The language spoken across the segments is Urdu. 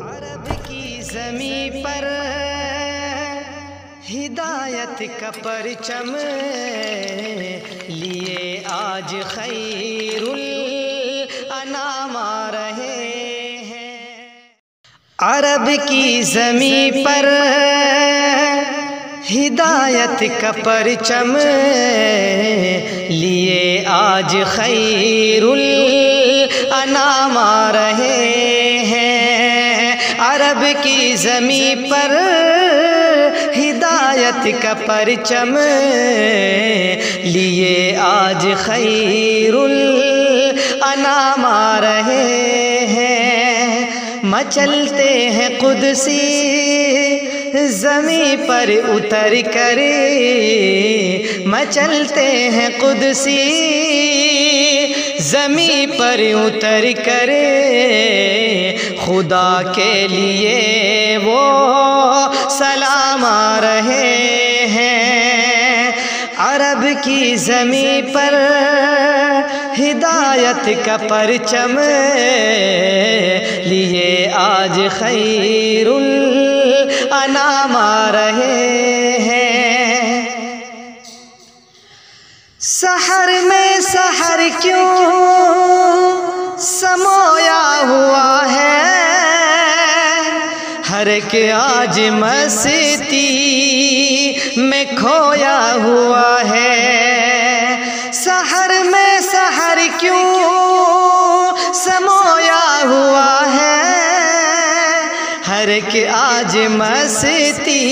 عرب کی زمین پر ہدایت کا پرچم لیے آج خیر الانام آ رہے ہیں۔ عرب کی زمین پر ہدایت کا پرچم لیے آج خیر الانام آ رہے ہیں۔ عرب کی زمین پر ہدایت کا پرچم لیے آج خیر الانام آ رہے ہیں۔ مچلتے ہیں قدسی زمین پر اتر کر، مچلتے ہیں قدسی زمین پر اتر کر، خدا کے لیے وہ سلام آ رہے ہیں۔ عرب کی زمین پر ہدایت کا پرچم لیے آج خیر الانام آ رہے ہیں۔ سحر میں سحر کیوں سمویا ہوا ہے، ہر ایک آج مستی میں کھویا ہوا ہے۔ سحر میں سحر کیوں سمویا ہوا ہے، ہر ایک آج مستی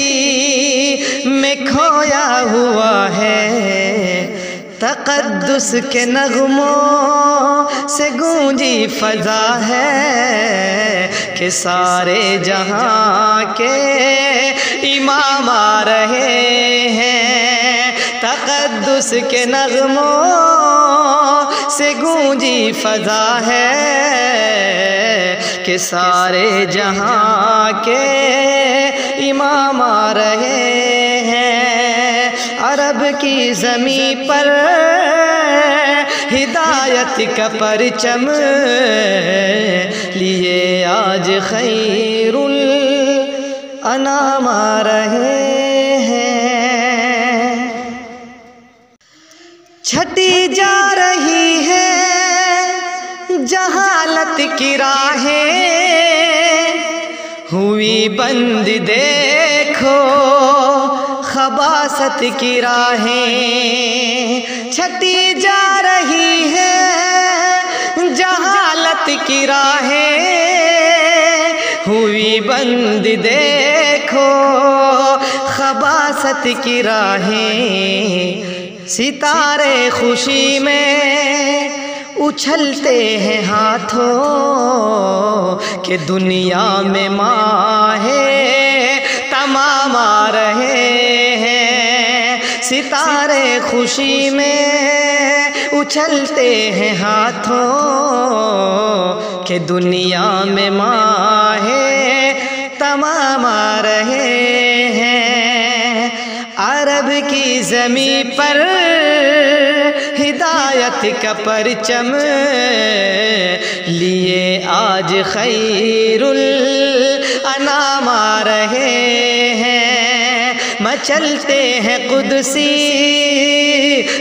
میں کھویا ہوا ہے۔ تقدس کے نغموں سے گونجی فضا ہے کہ سارے جہاں کے امام آ رہے ہیں۔ تقدس کے نغموں سے گونجی فضا ہے کہ سارے جہاں کے امام آ رہے ہیں۔ عرب کی زمین پر ہدایت کا پرچم لیے آج خیر الانام آ رہے ہیں۔ چھٹی جا رہی ہے جہالت کی راہیں، ہوئی بند دیکھو خباثت کی راہیں۔ چھٹی جا رہی ہے جہالت کی راہیں، ہوئی بند دیکھو خباثت کی راہیں۔ ستارے خوشی میں اچھلتے ہیں ہاتھوں کہ دنیا میں ماہ تمام آ رہے ہیں۔ ستارے خوشی میں اچھلتے ہیں ہاتھوں کہ دنیا میں ماہ تمام آ رہے ہیں۔ عرب کی زمین پر ہدایت کا پرچم لیے آج خیر الانام آ رہے ہیں۔ مچلتے ہیں قدسی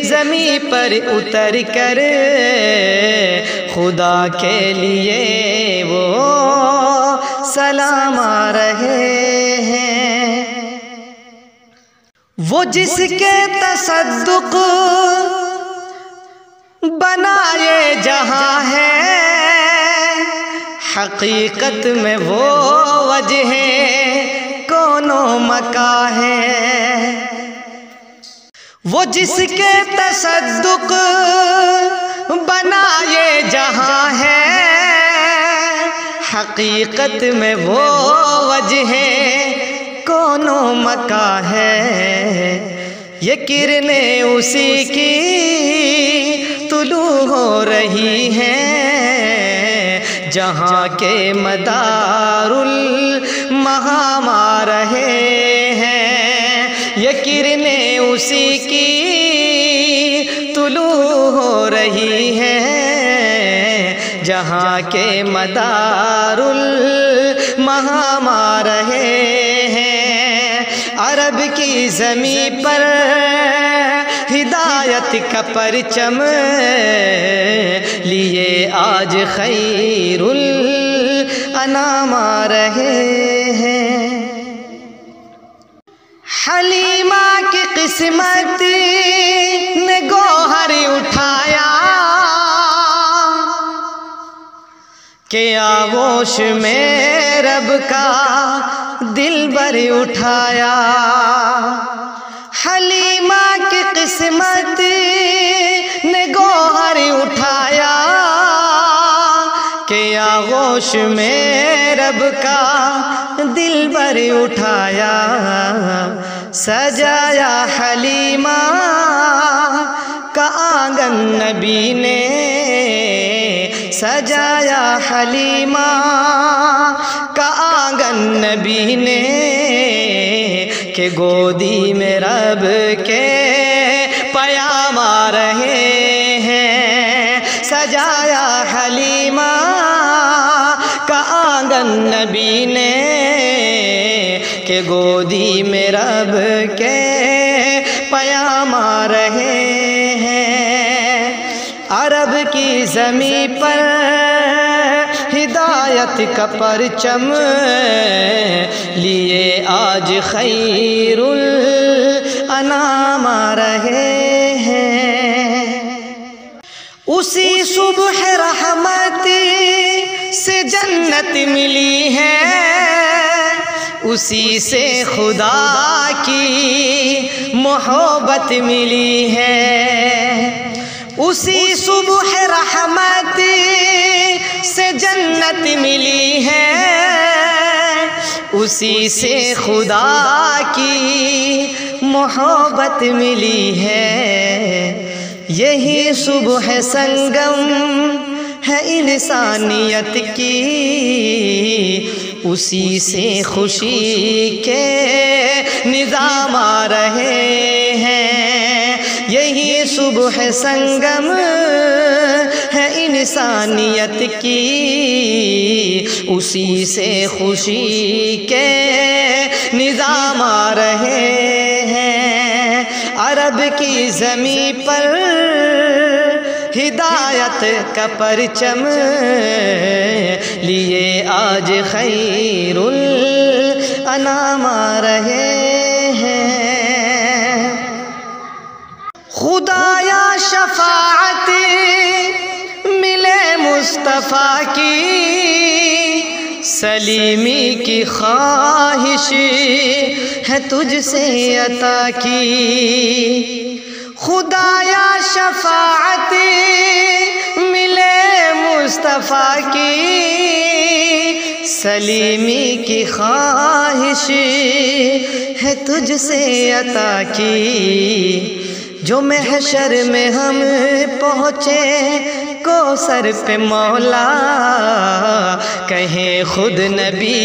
زمین پر اتر کر، خدا کے لیے وہ سلام آ رہے ہیں۔ وہ جس کے تصدق بنائے جہاں ہے، حقیقت میں وہ وجہ کون و مکاں ہے۔ وہ جس کے تصدق بنائے جہاں ہے، حقیقت میں وہ وجہ کون و مکاں ہے۔ یہ کرنیں اسی کی طلوع ہو رہی ہیں، جہاں کے مدار المقام آ رہے ہیں۔ یہ کرنیں اسی کی طلوع ہو رہی ہیں، جہاں کے مدار مہام آ رہے ہیں، عرب کی زمین پر ہدایت کا پرچم لیے آج خیر الانام آ رہے ہیں۔ حلیمہ کی قسمت نے گوہر اٹھایا کہ آغوش میں رب کا دلبر اٹھایا۔ حلیمہ کی قسمت نے گوہر اٹھایا کہ آغوش میں رب کا دلبر اٹھایا۔ سجایا حلیمہ کا آنگن نبی نے، سجایا حلیمہ کا آنگن نبی نے کہ گودی میں رب کے پیام آ رہے ہیں۔ سجایا حلیمہ کا آنگن نبی نے کہ گودی میں رب کے پیام آ رہے ہیں۔ عرب کی زمین پر ہدایت کا پرچم لیے آج خیر الانام آ رہے ہیں۔ اسی صبح رحمت سے جنت ملی ہے، اسی سے خدا کی محبت ملی ہے۔ اسی صبح رحمت سے جنت ملی ہے، اسی سے خدا کی محبت ملی ہے۔ یہی صبح سنگم ہے انسانیت کی، اسی سے خوشی کے نظام آ رہے ہیں۔ یہی صبح سنگم ہے انسانیت کی، اسی سے خوشی کے نظام آ رہے ہیں۔ عرب کی زمین پر ہدایت کا پرچم لیے آج خیر الانام آ رہے ہیں۔ خدایا شفاعت ملے مصطفیٰ کی، سلیمی کی خواہش ہے تجھ سے عطا کی۔ خدایا شفاعت ملے مصطفیٰ کی، سلیمی کی خواہش ہے تجھ سے عطا کی۔ جو محشر میں ہم پہنچے کوثر پہ مولا، کہیں خود نبی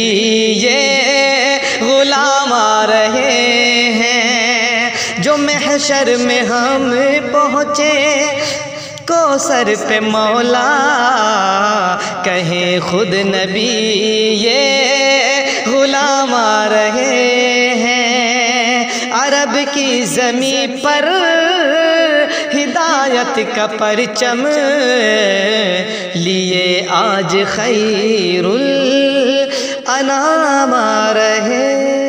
یہ غلام آ رہے ہیں۔ جو محشر میں ہم پہنچے کوثر پہ مولا، کہیں خود نبی یہ غلام آ رہے ہیں۔ عرب کی زمین پر ہدایت کا پرچم لیے آج خیر الانام آ رہے